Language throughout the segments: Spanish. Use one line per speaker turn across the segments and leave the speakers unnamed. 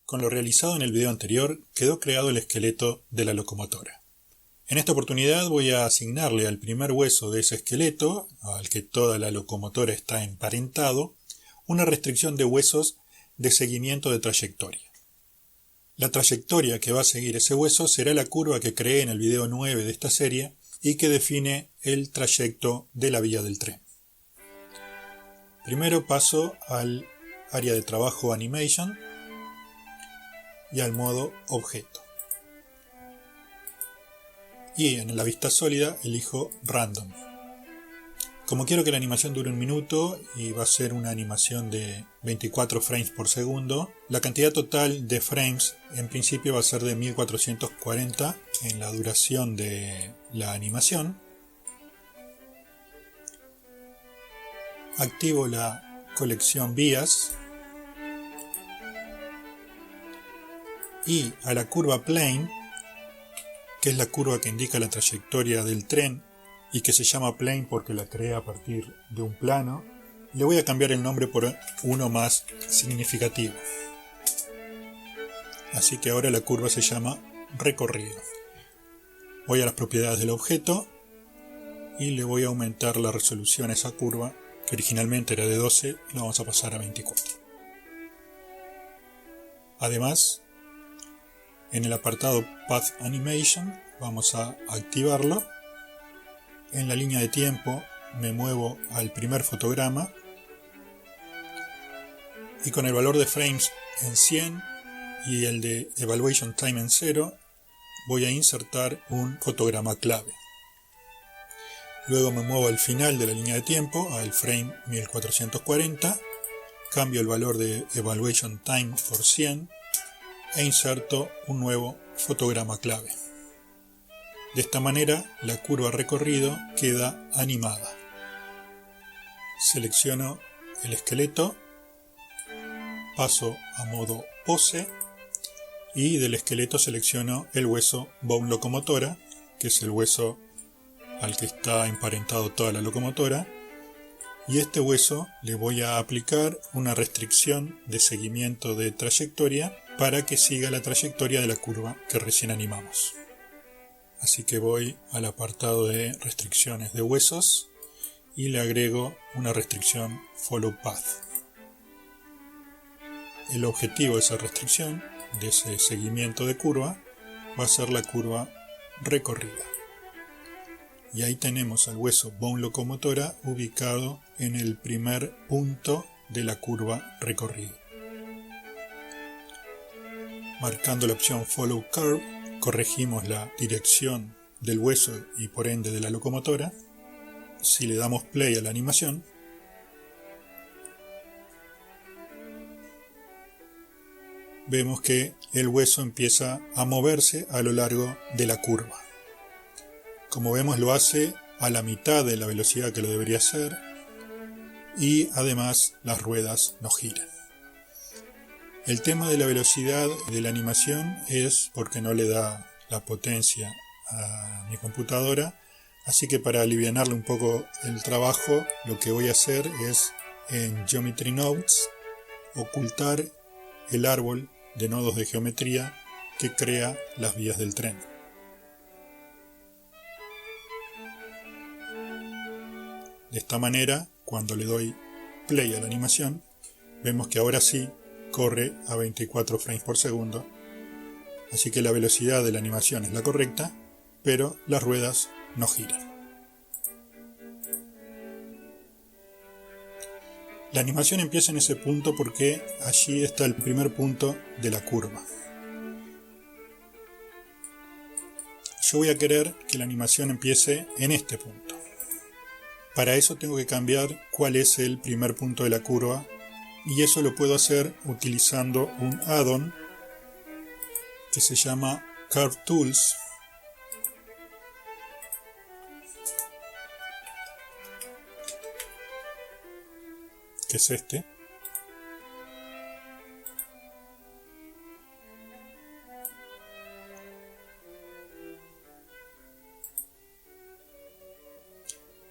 Con lo realizado en el video anterior, quedó creado el esqueleto de la locomotora. En esta oportunidad voy a asignarle al primer hueso de ese esqueleto, al que toda la locomotora está emparentado, una restricción de huesos de seguimiento de trayectoria. La trayectoria que va a seguir ese hueso será la curva que creé en el video 9 de esta serie y que define el trayecto de la vía del tren. Primero paso al área de trabajo Animation y al modo Objeto. Y en la vista sólida elijo Random. Como quiero que la animación dure 1 minuto y va a ser una animación de 24 frames por segundo, la cantidad total de frames en principio va a ser de 1440 en la duración de la animación. Activo la colección vías y a la curva Plane, que es la curva que indica la trayectoria del tren y que se llama Plane porque la creé a partir de un plano, le voy a cambiar el nombre por uno más significativo. Así que ahora la curva se llama Recorrido. Voy a las propiedades del objeto y le voy a aumentar la resolución a esa curva, que originalmente era de 12, la vamos a pasar a 24. Además, en el apartado Path Animation vamos a activarlo. En la línea de tiempo me muevo al primer fotograma y con el valor de frames en 100 y el de Evaluation Time en 0 voy a insertar un fotograma clave. Luego me muevo al final de la línea de tiempo, al frame 1440, cambio el valor de Evaluation Time por 100 e inserto un nuevo fotograma clave. De esta manera la curva recorrido queda animada. Selecciono el esqueleto, paso a modo pose y del esqueleto selecciono el hueso Bone Locomotora, que es el hueso al que está emparentado toda la locomotora, y este hueso le voy a aplicar una restricción de seguimiento de trayectoria para que siga la trayectoria de la curva que recién animamos. Así que voy al apartado de restricciones de huesos y le agrego una restricción Follow Path. El objetivo de esa restricción, de ese seguimiento de curva, va a ser la curva recorrida. Y ahí tenemos al hueso Bone Locomotora ubicado en el primer punto de la curva recorrida. Marcando la opción Follow Curve, corregimos la dirección del hueso y por ende de la locomotora. Si le damos play a la animación, vemos que el hueso empieza a moverse a lo largo de la curva. Como vemos, lo hace a la mitad de la velocidad que lo debería hacer y además las ruedas no giran. El tema de la velocidad de la animación es porque no le da la potencia a mi computadora, así que para alivianarle un poco el trabajo, lo que voy a hacer es en Geometry Nodes ocultar el árbol de nodos de geometría que crea las vías del tren. De esta manera, cuando le doy play a la animación, vemos que ahora sí corre a 24 frames por segundo, así que la velocidad de la animación es la correcta, pero las ruedas no giran. La animación empieza en ese punto porque allí está el primer punto de la curva. Yo voy a querer que la animación empiece en este punto. Para eso tengo que cambiar cuál es el primer punto de la curva y eso lo puedo hacer utilizando un add-on que se llama Curve Tools, que es este.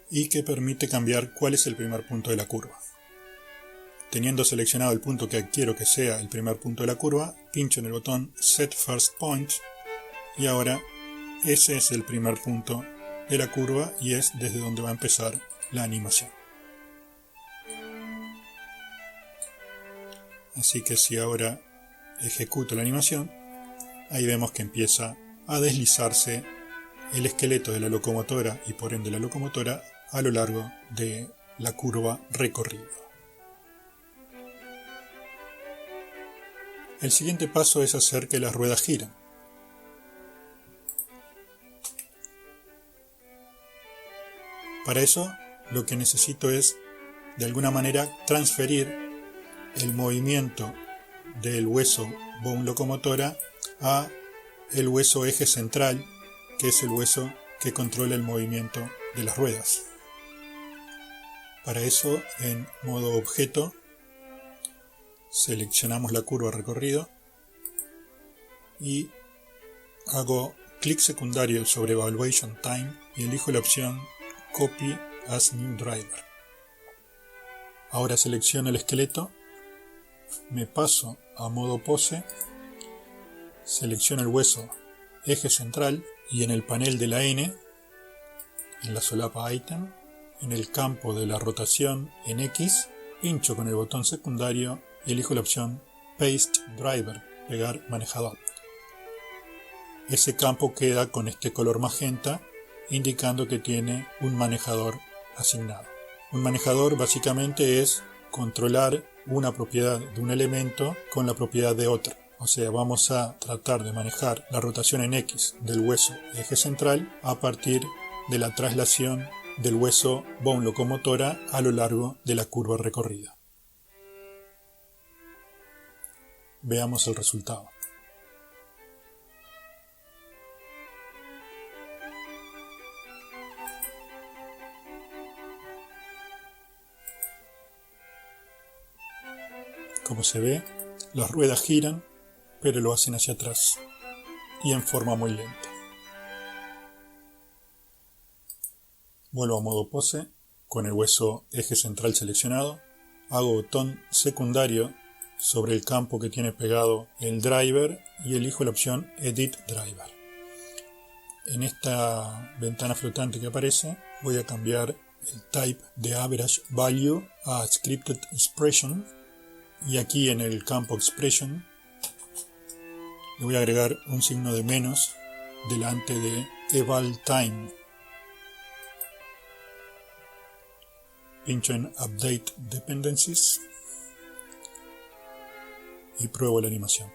Y que permite cambiar cuál es el primer punto de la curva. Teniendo seleccionado el punto que quiero que sea el primer punto de la curva, pincho en el botón Set First Point y ahora ese es el primer punto de la curva y es desde donde va a empezar la animación. Así que si ahora ejecuto la animación, ahí vemos que empieza a deslizarse el esqueleto de la locomotora y por ende la locomotora a lo largo de la curva recorrida. El siguiente paso es hacer que las ruedas giren. Para eso lo que necesito es de alguna manera transferir el movimiento del hueso bone locomotora a el hueso eje central, que es el hueso que controla el movimiento de las ruedas. Para eso, en modo objeto, seleccionamos la curva recorrido y hago clic secundario sobre Evaluation Time y elijo la opción Copy as New Driver. Ahora selecciono el esqueleto, me paso a modo pose, selecciono el hueso eje central y en el panel de la N, en la solapa Item, en el campo de la rotación en X, pincho con el botón secundario y elijo la opción Paste Driver, pegar manejador. Ese campo queda con este color magenta, indicando que tiene un manejador asignado. Un manejador básicamente es controlar una propiedad de un elemento con la propiedad de otro. O sea, vamos a tratar de manejar la rotación en X del hueso eje central a partir de la traslación del hueso bone locomotora a lo largo de la curva recorrida. Veamos el resultado. Como se ve, las ruedas giran, pero lo hacen hacia atrás y en forma muy lenta. Vuelvo a modo pose, con el hueso eje central seleccionado, hago botón secundario sobre el campo que tiene pegado el driver y elijo la opción Edit Driver. En esta ventana flotante que aparece voy a cambiar el type de Average Value a Scripted Expression y aquí en el campo Expression le voy a agregar un signo de menos delante de Eval Time. Pincho en Update Dependencies y pruebo la animación.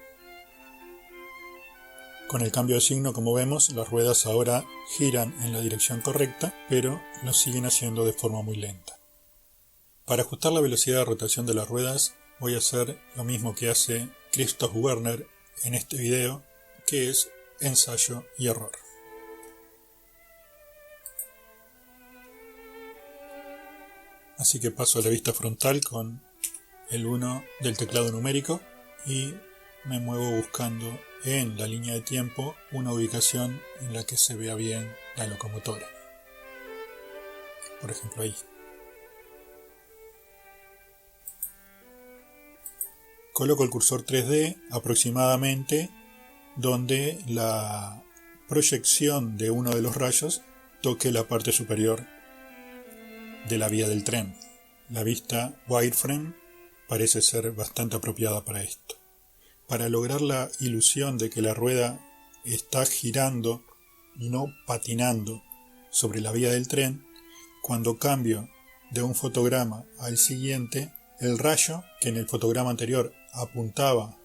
Con el cambio de signo, como vemos, las ruedas ahora giran en la dirección correcta, pero lo siguen haciendo de forma muy lenta. Para ajustar la velocidad de rotación de las ruedas, voy a hacer lo mismo que hace Christoph Werner en este video, que es ensayo y error. Así que paso a la vista frontal con el 1 del teclado numérico y me muevo buscando en la línea de tiempo una ubicación en la que se vea bien la locomotora. Por ejemplo ahí. Coloco el cursor 3D aproximadamente donde la proyección de uno de los rayos toque la parte superior de la vía del tren. La vista wireframe parece ser bastante apropiada para esto. Para lograr la ilusión de que la rueda está girando y no patinando sobre la vía del tren, cuando cambio de un fotograma al siguiente, el rayo que en el fotograma anterior apuntaba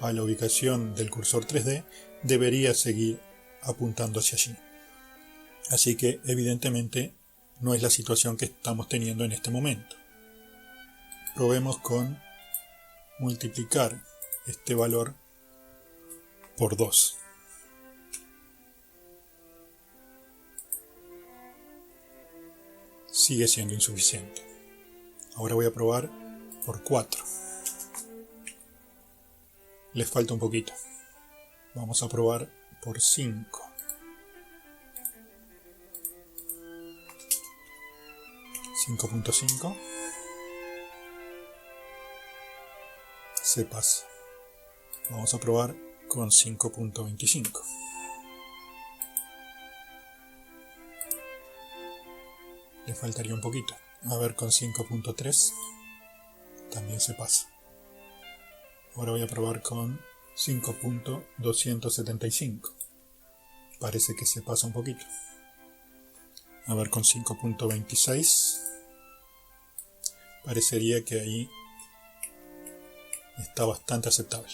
a la ubicación del cursor 3D debería seguir apuntando hacia allí. Así que evidentemente no es la situación que estamos teniendo en este momento. Probemos con multiplicar este valor por 2. Sigue siendo insuficiente. Ahora voy a probar por 4. Les falta un poquito. Vamos a probar por 5. 5.5. se pasa. Vamos a probar con 5.25. Le faltaría un poquito. A ver, con 5.3 también se pasa. Ahora voy a probar con 5.275. Parece que se pasa un poquito. A ver, con 5.26. Parecería que ahí está bastante aceptable.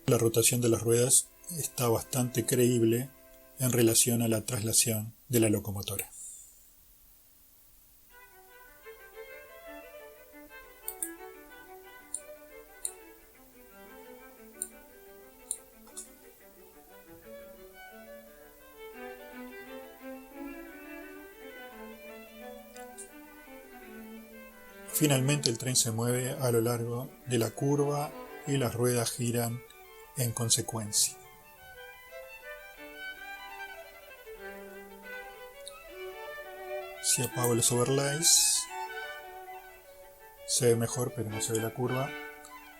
La rotación de las ruedas está bastante creíble en relación a la traslación de la locomotora. Finalmente el tren se mueve a lo largo de la curva y las ruedas giran en consecuencia. Si apago los overlays, se ve mejor, pero no se ve la curva.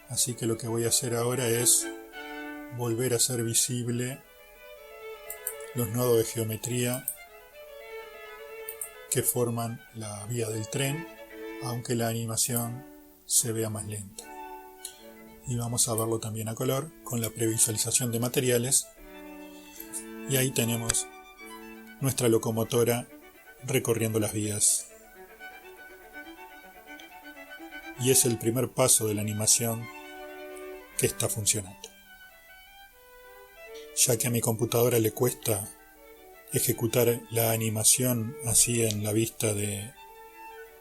Así que lo que voy a hacer ahora es volver a hacer visible los nodos de geometría que forman la vía del tren, aunque la animación se vea más lenta. Y vamos a verlo también a color con la previsualización de materiales. Y ahí tenemos nuestra locomotora recorriendo las vías. Y es el primer paso de la animación que está funcionando. Ya que a mi computadora le cuesta ejecutar la animación así en la vista de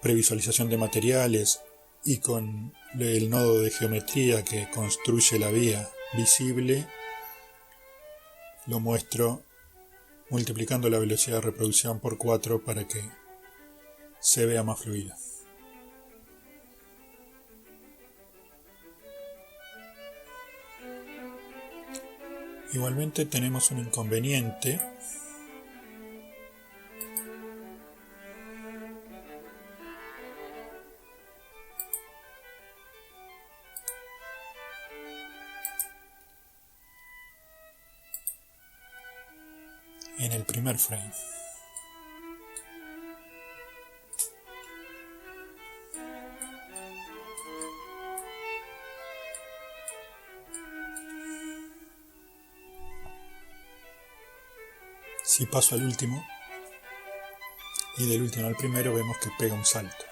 previsualización de materiales y con el nodo de geometría que construye la vía visible, lo muestro multiplicando la velocidad de reproducción por 4 para que se vea más fluida. Igualmente tenemos un inconveniente. En el primer frame. Si paso al último y del último al primero, vemos que pega un salto.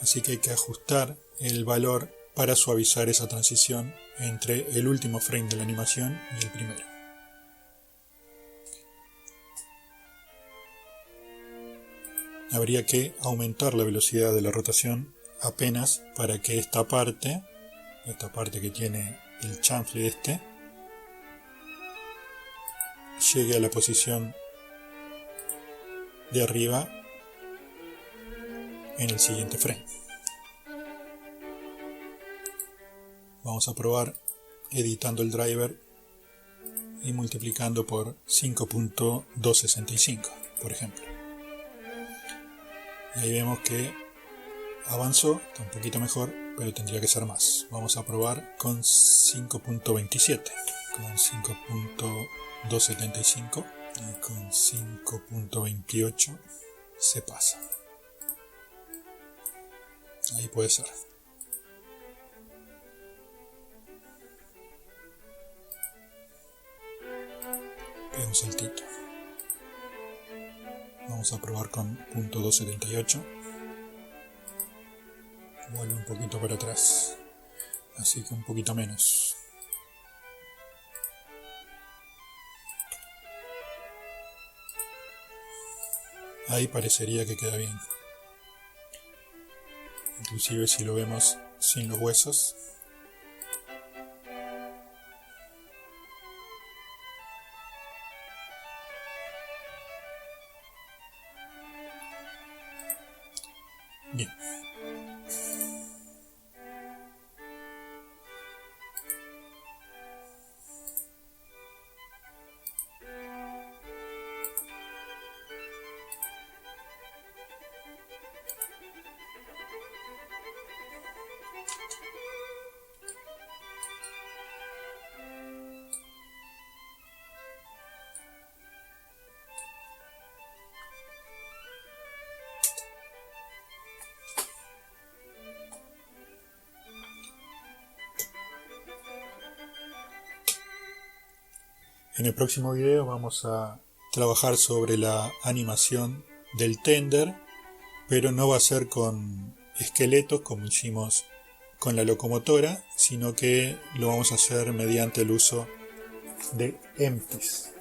Así que hay que ajustar el valor para suavizar esa transición entre el último frame de la animación y el primero. Habría que aumentar la velocidad de la rotación apenas para que esta parte que tiene el chanfle llegue a la posición de arriba en el siguiente frame. Vamos a probar editando el driver y multiplicando por 5.265, por ejemplo. Y ahí vemos que avanzó, está un poquito mejor, pero tendría que ser más. Vamos a probar con 5.27, con 5.275 y con 5.28 se pasa. Ahí puede ser. Pega un saltito. Vamos a probar con .278. Vuelve un poquito para atrás, así que un poquito menos. Ahí parecería que queda bien. Inclusive si lo vemos sin los huesos. Bien. En el próximo video vamos a trabajar sobre la animación del tender, pero no va a ser con esqueletos como hicimos con la locomotora, sino que lo vamos a hacer mediante el uso de empties.